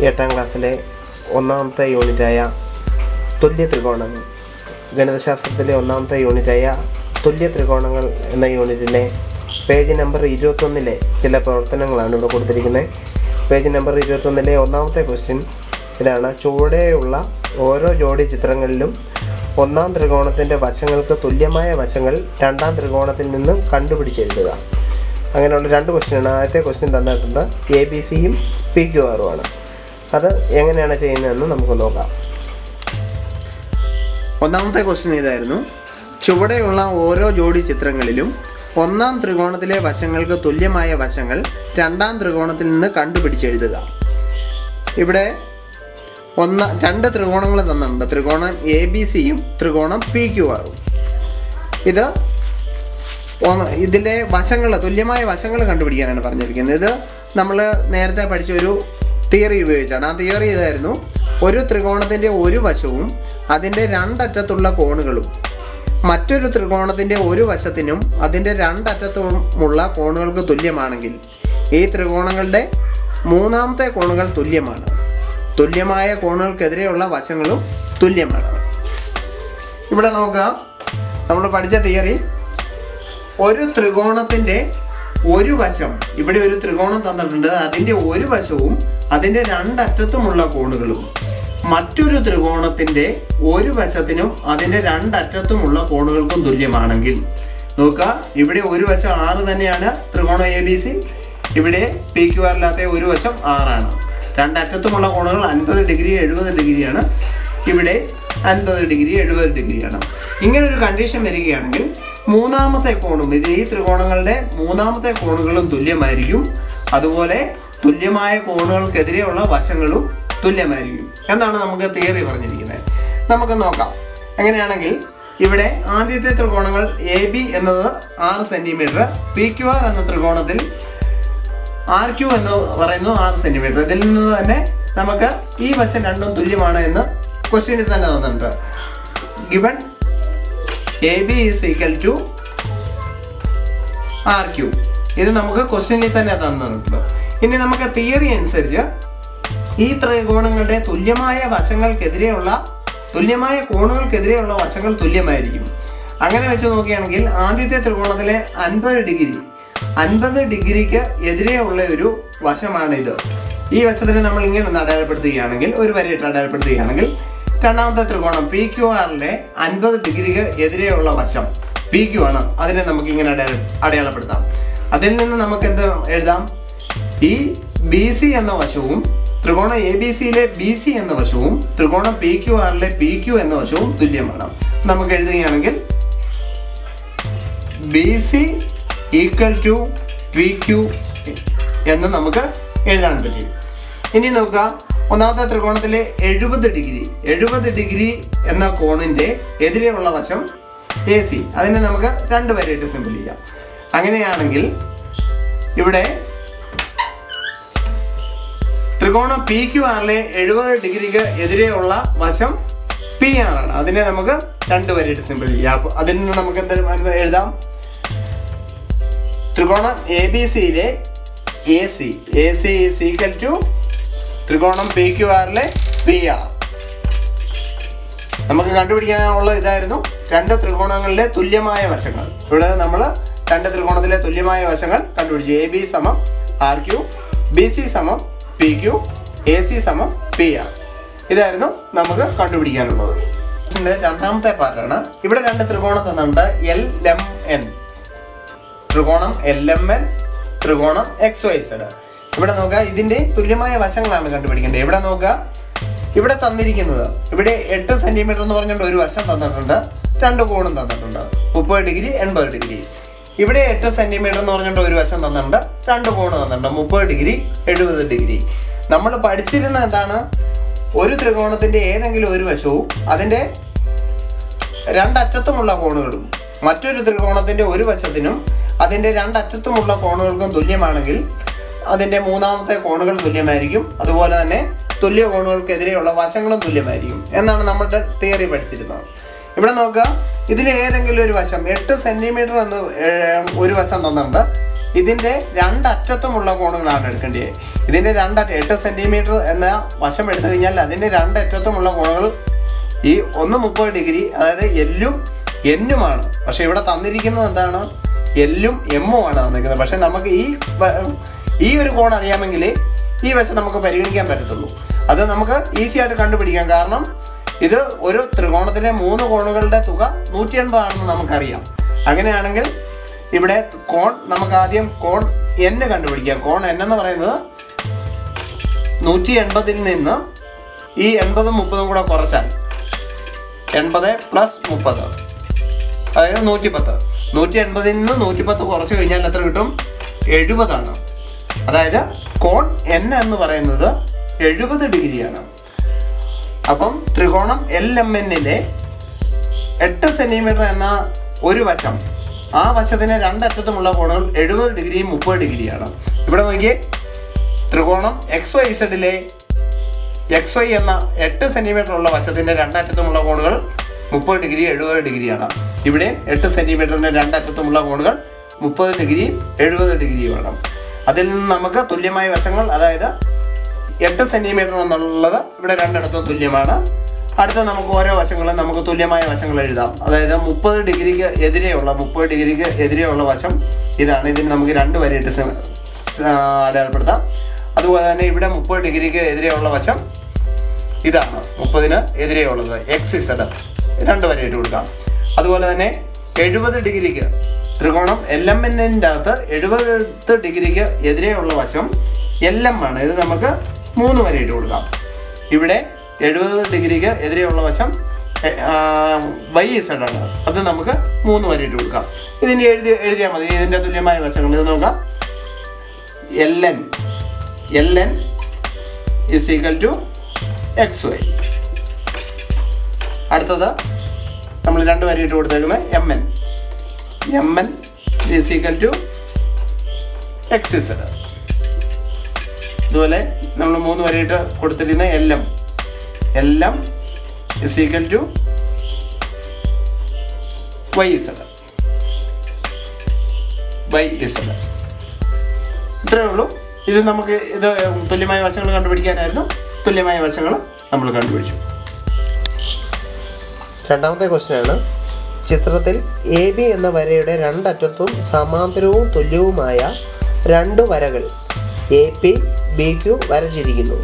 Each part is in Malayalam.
8ാം ക്ലാസ്സിലെ ഒന്നാമത്തെ യൂണിറ്റായ തുല്യ ത്രികോണങ്ങൾ, ഗണിതശാസ്ത്രത്തിലെ ഒന്നാമത്തെ യൂണിറ്റായ തുല്യ ത്രികോണങ്ങൾ എന്ന യൂണിറ്റിലെ പേജ് നമ്പർ 21 ചില പ്രവർത്തനങ്ങളാണ് ഇവിടെ കൊടുത്തിരിക്കുന്നത്. പേജ് നമ്പർ 21 ഒന്നാമത്തെ ക്വസ്റ്റ്യൻ ഇതാണ്. ചുവടെയുള്ള ഓരോ ജോഡി ചിത്രങ്ങളിലും ഒന്നാം ത്രികോണത്തിൻ്റെ വശങ്ങൾക്ക് തുല്യമായ വശങ്ങൾ രണ്ടാം ത്രികോണത്തിൽ നിന്നും കണ്ടുപിടിച്ചെഴുതുക. അങ്ങനെയുള്ള 2 ക്വസ്റ്റ്യനാണ്. ആദ്യത്തെ ക്വസ്റ്റ്യൻ തന്നിട്ടുണ്ട് ABCയും PQRുമാണ്. അത് എങ്ങനെയാണ് ചെയ്യുന്നതെന്ന് നമുക്ക് നോക്കാം. ഒന്നാമത്തെ ക്വസ്റ്റ്യൻ ഇതായിരുന്നു. ചുവടെയുള്ള ഓരോ ജോഡി ചിത്രങ്ങളിലും ഒന്നാം ത്രികോണത്തിലെ വശങ്ങൾക്ക് തുല്യമായ വശങ്ങൾ രണ്ടാം ത്രികോണത്തിൽ നിന്ന് കണ്ടുപിടിച്ചെഴുതുക. ഇവിടെ 2 ത്രികോണങ്ങൾ തന്നിട്ടുണ്ട്. ത്രികോണം ABCയും ത്രികോണം PQRും. ഇതിലെ വശങ്ങൾ, തുല്യമായ വശങ്ങൾ കണ്ടുപിടിക്കാനാണ് പറഞ്ഞിരിക്കുന്നത്. ഇത് നമ്മൾ നേരത്തെ പഠിച്ച ഒരു തിയറി ഉപയോഗിച്ചാണ്. ആ തിയറി ഇതായിരുന്നു. ഒരു ത്രികോണത്തിൻ്റെ ഒരു വശവും അതിൻ്റെ 2 അറ്റത്തുള്ള കോണുകളും മറ്റൊരു ത്രികോണത്തിൻ്റെ ഒരു വശത്തിനും അതിൻ്റെ 2 അറ്റത്തുമുള്ള കോണുകൾക്ക് തുല്യമാണെങ്കിൽ ഈ ത്രികോണങ്ങളുടെ മൂന്നാമത്തെ കോണുകൾ തുല്യമാണ്. തുല്യമായ കോണുകൾക്കെതിരെയുള്ള വശങ്ങളും തുല്യമാണ്. ഇവിടെ നോക്കുക, നമ്മൾ പഠിച്ച തിയറി, ഒരു ത്രികോണത്തിൻ്റെ ഒരു വശം, ഇവിടെ ഒരു ത്രികോണം തന്നിട്ടുണ്ട്, അതിൻ്റെ ഒരു വശവും അതിൻ്റെ 2 അറ്റത്തുമുള്ള കോണുകളും മറ്റൊരു ത്രികോണത്തിൻ്റെ ഒരു വശത്തിനും അതിൻ്റെ 2 അറ്റത്തുമുള്ള കോണുകൾക്കും തുല്യമാണെങ്കിൽ, നോക്കുക, ഇവിടെ ഒരു വശം 6 തന്നെയാണ് ത്രികോണം ABC, ഇവിടെ PQRില്ലാത്ത ഒരു വശം 6ആണ്. 2 അറ്റത്തുമുള്ള കോണുകൾ 50 ഡിഗ്രി 70 ഡിഗ്രിയാണ്. ഇവിടെ 50 ഡിഗ്രി 70 ഡിഗ്രിയാണ്. ഇങ്ങനൊരു കണ്ടീഷൻ വരികയാണെങ്കിൽ മൂന്നാമത്തെ കോണും, ഈ ത്രികോണങ്ങളുടെ മൂന്നാമത്തെ കോണുകളും തുല്യമായിരിക്കും. അതുപോലെ തുല്യമായ കോണുകൾക്കെതിരെയുള്ള വശങ്ങളും തുല്യമായിരിക്കും എന്നാണ് നമുക്ക് തിയറി പറഞ്ഞിരിക്കുന്നത്. നമുക്ക് നോക്കാം. അങ്ങനെയാണെങ്കിൽ ഇവിടെ ആദ്യത്തെ ത്രികോണങ്ങൾ AB എന്നത് 6 സെൻറ്റിമീറ്റർ, PQR എന്ന ത്രികോണത്തിൽ RQ എന്ന് പറയുന്നു 6 സെൻറ്റിമീറ്റർ. ഇതിൽ നിന്ന് തന്നെ നമുക്ക് ഈ വശം രണ്ടും തുല്യമാണ് എന്ന് ക്വസ്റ്റ്യനിൽ തന്നെ തന്നിട്ടുണ്ട്. Given AB is equal to RQ. ഇത് നമുക്ക് ക്വസ്റ്റ്യനിൽ തന്നെ തന്നിട്ടുണ്ട്. ഇനി നമുക്ക് തിയറി അനുസരിച്ച് ഈ ത്രികോണങ്ങളുടെ തുല്യമായ കോണുകൾക്കെതിരെയുള്ള വശങ്ങൾ തുല്യമായിരിക്കും. അങ്ങനെ വെച്ച് നോക്കുകയാണെങ്കിൽ ആദ്യത്തെ ത്രികോണത്തിലെ 50 ഡിഗ്രിക്ക് എതിരെയുള്ള ഒരു വശമാണിത്. ഈ വശത്തിന് നമ്മൾ ഇങ്ങനെ ഒന്ന് അടയാളപ്പെടുത്തുകയാണെങ്കിൽ, ഒരു വരയിട്ട് അടയാളപ്പെടുത്തുകയാണെങ്കിൽ, രണ്ടാമത്തെ ത്രികോണം PQRിലെ 50 ഡിഗ്രിക്ക് എതിരെയുള്ള വശം PQ ആണ്. അതിനെ നമുക്ക് ഇങ്ങനെ അടയാളപ്പെടുത്താം. അതിൽ നിന്ന് നമുക്ക് എന്ത് എഴുതാം? ഈ BC എന്ന വശവും ത്രികോണം ABCയിലെ BC എന്ന വശവും ത്രികോണം PQRിലെ PQ എന്ന വശവും തുല്യമാണ്. നമുക്ക് എഴുതുകയാണെങ്കിൽ BC ഈക്വൽ ടു PQ എന്ന് നമുക്ക് എഴുതാൻ പറ്റും. ഇനി നോക്കുക, ഒന്നാമത്തെ ത്രികോണത്തിലെ 70 ഡിഗ്രി എന്ന കോണിൻ്റെ എതിരെയുള്ള വശം AC. അതിനെ നമുക്ക് 2 വരയിട്ട് സിമ്പിൾ ചെയ്യാം. അങ്ങനെയാണെങ്കിൽ ഇവിടെ ത്രികോണം PQRിലെ 70 ഡിഗ്രിക്ക് എതിരെയുള്ള വശം PR ആണ്. അതിനെ നമുക്ക് 2 വരയിട്ട് സിമ്പിൾ ചെയ്യാം. അതിൽ നിന്ന് നമുക്ക് എന്ത് എഴുതാം? ത്രികോണം ABCയിലെ AC ഈസ് ഈക്വൽ ടു ത്രികോണം PQRിലെ PR. നമുക്ക് കണ്ടുപിടിക്കാനുള്ള ഇതായിരുന്നു 2 ത്രികോണങ്ങളിലെ തുല്യമായ വശങ്ങൾ. ഇവിടെ നമ്മൾ 2 ത്രികോണത്തിലെ തുല്യമായ വശങ്ങൾ കണ്ടുപിടിച്ചു. AB സമം RQ, BC സമം PQ, AC സമം PR. ഇതായിരുന്നു നമുക്ക് കണ്ടുപിടിക്കാനുള്ളത്. ഇതിൻ്റെ രണ്ടാമത്തെ പാർട്ടാണ്. ഇവിടെ 2 ത്രികോണം തന്നിട്ടുണ്ട്. LMN, ത്രികോണം LMN, ത്രികോണം XYZ. ഇവിടെ നോക്കുക, ഇതിൻ്റെ തുല്യമായ വശങ്ങളാണ് കണ്ടുപിടിക്കേണ്ടത്. ഇവിടെ നോക്കുക, ഇവിടെ തന്നിരിക്കുന്നത്, ഇവിടെ 8 സെൻറ്റിമീറ്റർ എന്ന് പറഞ്ഞുകൊണ്ട് ഒരു വശം തന്നിട്ടുണ്ട്, 2 കോണും തന്നിട്ടുണ്ട്, 30 ഡിഗ്രി 80 ഡിഗ്രി. ഇവിടെ 8 സെൻറ്റിമീറ്റർ എന്ന് പറഞ്ഞുകൊണ്ട് ഒരു വശം തന്നിട്ടുണ്ട്, 2 കോണ് തന്നിട്ടുണ്ട്, 30 ഡിഗ്രി 70 ഡിഗ്രി. നമ്മൾ പഠിച്ചിരുന്ന എന്താണ്? ഒരു ത്രികോണത്തിൻ്റെ ഏതെങ്കിലും ഒരു വശവും അതിൻ്റെ 2 അറ്റത്തുമുള്ള കോണുകളും മറ്റൊരു ത്രികോണത്തിൻ്റെ ഒരു വശത്തിനും അതിൻ്റെ 2 അറ്റത്തുമുള്ള കോണുകൾക്കും തുല്യമാണെങ്കിൽ അതിൻ്റെ മൂന്നാമത്തെ കോണുകൾ തുല്യമായിരിക്കും. അതുപോലെ തന്നെ തുല്യ കോണുകൾക്കെതിരെയുള്ള വശങ്ങളും തുല്യമായിരിക്കും എന്നാണ് നമ്മുടെ തിയറി പഠിച്ചിരുന്നത്. ഇവിടെ നോക്കുക, ഇതിൽ ഏതെങ്കിലും ഒരു വശം 8 സെൻറ്റിമീറ്റർ എന്ന് ഒരു വശം തന്നിട്ടുണ്ട്, ഇതിൻ്റെ രണ്ടറ്റത്തുമുള്ള കോണുകളാണ് എടുക്കേണ്ടത്. ഇതിൻ്റെ 8 സെൻറ്റിമീറ്റർ എന്ന വശം എടുത്തു കഴിഞ്ഞാൽ അതിൻ്റെ രണ്ടറ്റത്തുമുള്ള കോണുകൾ ഈ 30 ഡിഗ്രി, അതായത് എല്ലും എന്നുമാണ്. പക്ഷേ ഇവിടെ തന്നിരിക്കുന്നത് എന്താണ്? എല്ലും എമ്മും ആണ് തന്നിരിക്കുന്നത്. പക്ഷേ നമുക്ക് ഈ ഒരു കോൺ അറിയാമെങ്കിൽ ഈ വശം നമുക്ക് പരിഗണിക്കാൻ പറ്റത്തുള്ളൂ. അത് നമുക്ക് ഈസി ആയിട്ട് കണ്ടുപിടിക്കാം. കാരണം ഇത് ഒരു ത്രികോണത്തിലെ 3 കോണുകളുടെ തുക 180 ആണെന്ന് നമുക്കറിയാം. അങ്ങനെയാണെങ്കിൽ ഇവിടെ കോൺ നമുക്ക് ആദ്യം കോൺ n കണ്ടുപിടിക്കാം. കോൺ n എന്ന് പറയുന്നത് 180-ൽ നിന്ന് ഈ 80-ഉം 30-ഉം കൂടെ കുറച്ചാൽ 80 + 30, അതായത് 110. 180-ൽ നിന്ന് 110 കുറച്ച് കഴിഞ്ഞാൽ എത്ര കിട്ടും? 70 ആണ്. അതായത് കോൺ n എന്ന് പറയുന്നത് 70 ഡിഗ്രിയാണ്. അപ്പം ത്രികോണം LMN-ലെ 8 സെൻറ്റിമീറ്റർ എന്ന ഒരു വശം, ആ വശത്തിന് രണ്ടറ്റത്തുമുള്ള കോണുകൾ 70 ഡിഗ്രിയും 30 ഡിഗ്രിയാണ്. ഇവിടെ നോക്കിയേ, ത്രികോണം XYZ-ലെ XY എന്ന 8 സെൻറ്റിമീറ്റർ ഉള്ള വശത്തിൻ്റെ രണ്ടറ്റത്തുമുള്ള കോണുകൾ 30 ഡിഗ്രി 70 ഡിഗ്രിയാണ്. ഇവിടെ 8 സെൻറ്റിമീറ്ററിൻ്റെ രണ്ടറ്റത്തുമുള്ള കോണുകൾ 30 ഡിഗ്രിയും 70 ഡിഗ്രിയുമാണ്. അതിൽ നിന്ന് നമുക്ക് തുല്യമായ വശങ്ങൾ, അതായത് 8 സെൻറ്റിമീറ്റർ എന്നുള്ളത് ഇവിടെ രണ്ടിടത്തും തുല്യമാണ്. അടുത്ത നമുക്ക് ഓരോ വശങ്ങളും നമുക്ക് തുല്യമായ വശങ്ങൾ എഴുതാം. അതായത് 30 ഡിഗ്രിക്ക് എതിരെയുള്ള വശം ഇതാണ്. ഇതിന് നമുക്ക് 2 വരയിട്ട് അടയാളപ്പെടുത്താം. അതുപോലെ തന്നെ ഇവിടെ 30 ഡിഗ്രിക്ക് എതിരെയുള്ള വശം ഇതാണ്. 30-ന് എതിരെയുള്ളത് XZ 2 വരയിട്ട് കൊടുക്കാം. അതുപോലെ തന്നെ 70 ഡിഗ്രിക്ക് ത്രികോണം LMN-ൻ്റെ അകത്ത് 70 ഡിഗ്രിക്ക് എതിരെയുള്ള വശം LM ആണ്. ഇത് നമുക്ക് 3 വരയിട്ട് കൊടുക്കാം. ഇവിടെ 70 ഡിഗ്രിക്ക് എതിരെയുള്ള വശം YZ ആണ്. അത് നമുക്ക് 3 വരയിട്ട് കൊടുക്കാം. ഇതിന് എഴുതിയാൽ മതി. ഇതിൻ്റെ തുല്യമായ വശങ്ങൾ ഇത് നോക്കാം. LN = XY. അടുത്തത് നമ്മൾ 2 വരയിട്ട് കൊടുത്തേക്കുന്നത് MN = XZ. ഇതുപോലെ നമ്മൾ 3 വരയിട്ട് കൊടുത്തിരിക്കുന്ന LM = YZ. ഇത്രയേ ഉള്ളൂ. ഇത് നമുക്ക് തുല്യമായ വശങ്ങൾ കണ്ടുപിടിക്കാനായിരുന്നു. തുല്യമായ വശങ്ങൾ നമ്മൾ കണ്ടുപിടിച്ചു. രണ്ടാമത്തെ ക്വസ്റ്റ്യനാണ്. ചിത്രത്തിൽ AB എന്ന വരയുടെ രണ്ടറ്റത്തും സമാന്തരവും തുല്യവുമായ 2 വരകൾ AP, BQ വരച്ചിരിക്കുന്നു.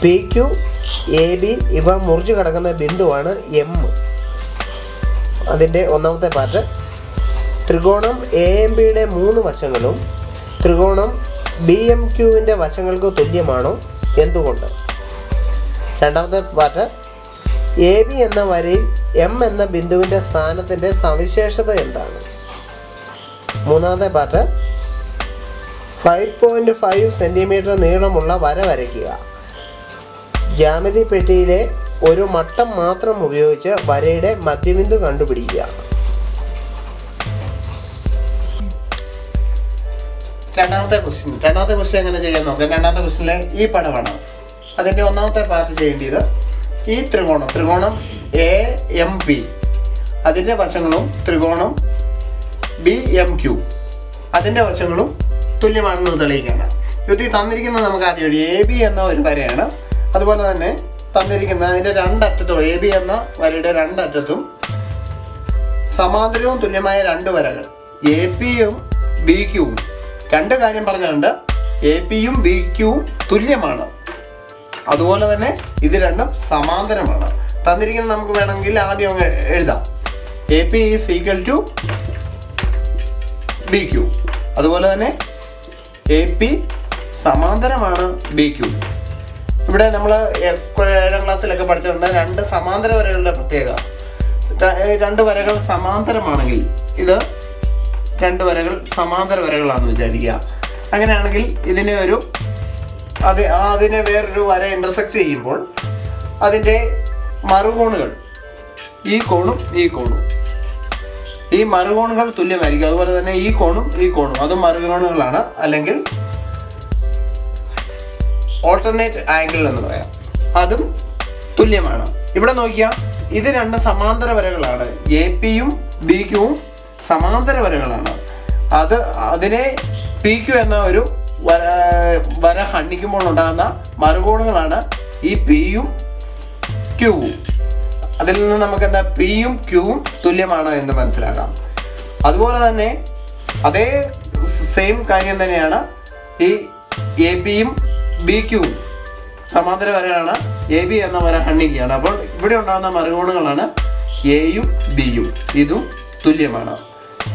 PQ, AB ഇവ മുറിച്ച് കിടക്കുന്ന ബിന്ദുവാണ് M. അതിൻ്റെ ഒന്നാമത്തെ പാർട്ട്, ത്രികോണം AMBയുടെ 3 വശങ്ങളും ത്രികോണം BMQവിൻ്റെ വശങ്ങൾക്ക് തുല്യമാണോ? എന്തുകൊണ്ട്? രണ്ടാമത്തെ പാർട്ട്, AB എന്ന വരയിൽ M എന്ന ബിന്ദുവിൻ്റെ സ്ഥാനത്തിൻ്റെ സവിശേഷത എന്താണ്? മൂന്നാമത്തെ പാർട്ട്, 5.5 സെൻറ്റിമീറ്റർ നീളമുള്ള വര വരയ്ക്കുക. ജ്യാമിതി പെട്ടിയിലെ ഒരു മട്ടം മാത്രം ഉപയോഗിച്ച് വരയുടെ മധ്യബിന്ദു കണ്ടുപിടിക്കുക. രണ്ടാമത്തെ ക്വസ്റ്റ്യൻ എങ്ങനെ ചെയ്യാൻ നോക്കാം. രണ്ടാമത്തെ ക്വസ്റ്റ്യനിലെ ഈ പടമാണ്. അതിൻ്റെ ഒന്നാമത്തെ പാർട്ട് ചെയ്യേണ്ടത് ഈ ത്രികോണം AMB അതിൻ്റെ വശങ്ങളും ത്രികോണം BMQ അതിൻ്റെ വശങ്ങളും തുല്യമാണെന്ന് തെളിയിക്കാനാണ്. ഇത് തന്നിരിക്കുന്നത് നമുക്ക് ആദ്യം AB എന്ന ഒരു വരയാണ്. അതുപോലെ തന്നെ തന്നിരിക്കുന്ന അതിൻ്റെ രണ്ടറ്റത്തും AB എന്ന വരയുടെ രണ്ടറ്റത്തും സമാന്തരവും തുല്യമായ 2 വരകൾ APയും BQവും. 2 കാര്യം പറഞ്ഞിട്ടുണ്ട്. APയും BQവും തുല്യമാണ്. അതുപോലെ തന്നെ ഇത് രണ്ടും സമാന്തരമാണ്. തന്നിരിക്കുന്നത് നമുക്ക് വേണമെങ്കിൽ ആദ്യം അങ്ങ് എഴുതാം. AP = BQ. അതുപോലെ തന്നെ AP സമാന്തരമാണ് BQ. ഇവിടെ നമ്മൾ 7ാം ക്ലാസ്സിലൊക്കെ പഠിച്ചിട്ടുണ്ട് 2 സമാന്തര വരകളുടെ പ്രത്യേകത. 2 വരകൾ സമാന്തരമാണെങ്കിൽ ഇത് 2 വരകൾ സമാന്തര വരകളാണെന്ന് വിചാരിക്കുക. അങ്ങനെയാണെങ്കിൽ അതിനെ വേറൊരു വര ഇൻ്റർസെക്റ്റ് ചെയ്യുമ്പോൾ അതിൻ്റെ മറുകോണുകൾ ഈ കോണും ഈ മറുകോണുകൾ തുല്യമായിരിക്കും. അതുപോലെ തന്നെ ഈ കോണും അതും മറുകോണുകളാണ്, അല്ലെങ്കിൽ ഓൾട്ടർനേറ്റ് ആംഗിൾ എന്ന് പറയാം. അതും തുല്യമാണ്. ഇവിടെ നോക്കിയാൽ ഇത് 2 സമാന്തര വരകളാണ്. APയും BQവും സമാന്തര വരകളാണ്. അതിനെ പി ക്യു എന്ന ഒരു വര ഹണ്ണിക്കുമ്പോൾ ഉണ്ടാകുന്ന മറുകോണുകളാണ് ഈ പിയും ക്യൂവും. അതിൽ നിന്ന് നമുക്ക് എന്താ പിയും ക്യൂവും തുല്യമാണ് എന്ന് മനസ്സിലാക്കാം. അതുപോലെ തന്നെ അതേ സെയിം കാര്യം തന്നെയാണ് ഈ എ പിയും ബി ക്യൂവും സമാന്തര വരയാണ്. എ ബി എന്ന വര ഹണ്ണിക്കുകയാണ്. അപ്പോൾ ഇവിടെ ഉണ്ടാകുന്ന മറുകോണുകളാണ് എയും ബിയും. ഇതും തുല്യമാണ്.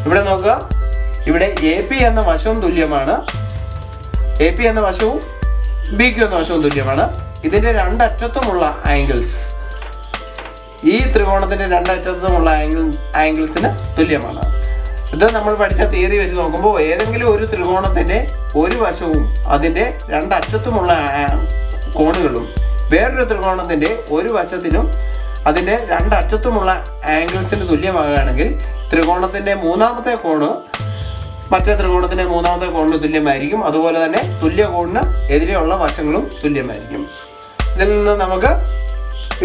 ഇവിടെ നോക്കുക, ഇവിടെ എ പി എന്ന വശവും തുല്യമാണ്, എ പി എന്ന വശവും ബി ക്യു എന്ന വശവും തുല്യമാണ്. ഇതിൻ്റെ രണ്ടറ്റത്തുമുള്ള ആംഗിൾസ് ഈ ത്രികോണത്തിൻ്റെ രണ്ടറ്റത്തുമുള്ള ആംഗിൾസിന് തുല്യമാണ്. ഇത് നമ്മൾ പഠിച്ച തിയറി വെച്ച് നോക്കുമ്പോൾ ഏതെങ്കിലും ഒരു ത്രികോണത്തിൻ്റെ ഒരു വശവും അതിൻ്റെ രണ്ടറ്റത്തുമുള്ള കോണുകളും വേറൊരു ത്രികോണത്തിൻ്റെ ഒരു വശത്തിനും അതിൻ്റെ രണ്ടറ്റത്തുമുള്ള ആംഗിൾസിന് തുല്യമാകുകയാണെങ്കിൽ ത്രികോണത്തിൻ്റെ മൂന്നാമത്തെ കോണ് മറ്റേ ത്രികോണത്തിൻ്റെ മൂന്നാമത്തെ കോണിന് തുല്യമായിരിക്കും. അതുപോലെ തന്നെ തുല്യ കോണിന് എതിരെയുള്ള വശങ്ങളും തുല്യമായിരിക്കും. ഇതിൽ നിന്ന് നമുക്ക്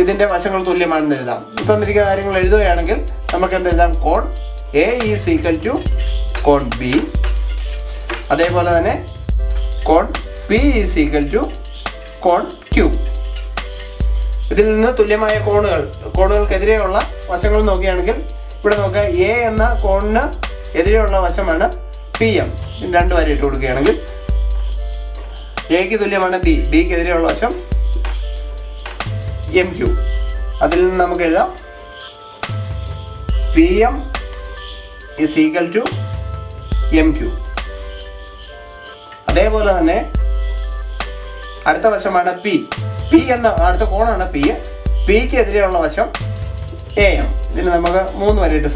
ഇതിൻ്റെ വശങ്ങൾ തുല്യമാണെന്ന് എഴുതാം. തന്നിരിക്കുന്ന കാര്യങ്ങൾ എഴുതുകയാണെങ്കിൽ നമുക്ക് എന്തെഴുതാം? കോൺ എ ഈസ് ഈക്വൽ ടു കോൺ ബി, അതേപോലെ തന്നെ കോൺ പി ഈസ് ഈക്വൽ ടു കോൺ ക്യൂ. ഇതിൽ നിന്ന് തുല്യമായ കോണുകൾക്കെതിരെയുള്ള വശങ്ങൾ നോക്കുകയാണെങ്കിൽ ഇവിടെ നോക്കുക, എ എന്ന കോണിന് എതിരെയുള്ള വശമാണ് പി എം. രണ്ട് വരെ ഇട്ട് കൊടുക്കുകയാണെങ്കിൽ എക്ക് തുല്യമാണ് ബി, ബിക്ക് എതിരെയുള്ള വശം എം ക്യൂ. അതിൽ നിന്ന് നമുക്ക് എഴുതാം P M is equal to M Q. അതേപോലെ തന്നെ അടുത്ത വശമാണ് പി എന്ന അടുത്ത കോണാണ് പി. പിക്ക് എതിരെയുള്ള വശം എ എം. ഇതിന് നമുക്ക് 3 വരെയിട്ട്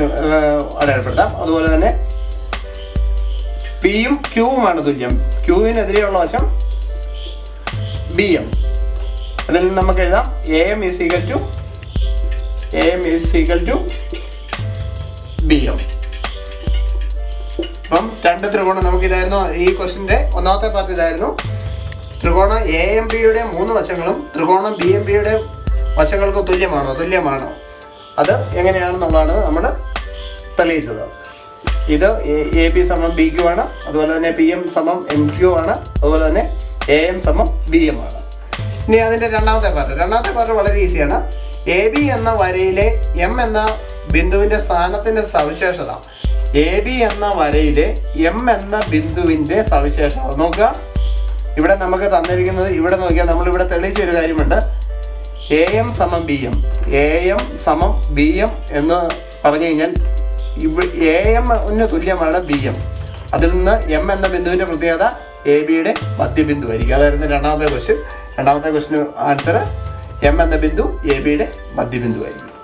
അടയാളപ്പെടുത്താം. അതുപോലെ തന്നെ പിയും ക്യൂവുമാണ് തുല്യം. ക്യൂവിനെതിരെയുള്ള വശം ബി എം. അതിൽ നിന്ന് നമുക്ക് എഴുതാം A M is equal to B M. അപ്പം രണ്ട് ത്രികോണം നമുക്കിതായിരുന്നു. ഈ ക്വസ്റ്റിൻ്റെ ഒന്നാമത്തെ പാർട്ട് ഇതായിരുന്നു. ത്രികോണം എ എം ബിയുടെ 3 വശങ്ങളും ത്രികോണം ബി എം ബിയുടെ വശങ്ങൾക്ക് തുല്യമാണോ അത് എങ്ങനെയാണെന്നുള്ളതാണ് നമ്മൾ തെളിയിച്ചത്. ഇത് എ പി സമം ബി ക്യു ആണ്, അതുപോലെ തന്നെ പി എം സമം എം ക്യു ആണ്, അതുപോലെ തന്നെ എ എം സമം ബി എം ആണ്. ഇനി അതിൻ്റെ രണ്ടാമത്തെ പാർട്ട് വളരെ ഈസിയാണ്. എ ബി എന്ന വരയിലെ എം എന്ന ബിന്ദുവിൻ്റെ സ്ഥാനത്തിൻ്റെ സവിശേഷത. എ ബി എന്ന വരയിലെ എം എന്ന ബിന്ദുവിൻ്റെ സവിശേഷത നോക്കുക. ഇവിടെ നമുക്ക് തന്നിരിക്കുന്നത്, ഇവിടെ നോക്കിയാൽ നമ്മളിവിടെ തെളിയിച്ചൊരു കാര്യമുണ്ട്. എ എം സമം ബി എം, എ എം സമം ബി എം എന്ന് പറഞ്ഞു കഴിഞ്ഞാൽ എ എമ്മിന് തുല്യമാണ് ബി എം. അതിൽ നിന്ന് എം എന്ന ബിന്ദുവിൻ്റെ പ്രത്യേകത എ ബിയുടെ മധ്യബിന്ദു ആയിരിക്കും. അതായിരുന്നു രണ്ടാമത്തെ ക്വസ്റ്റ്യൻ. രണ്ടാമത്തെ ക്വസ്റ്റ്യന് ആൻസർ എം എന്ന ബിന്ദു എ ബിയുടെ മധ്യബിന്ദു ആയിരിക്കും.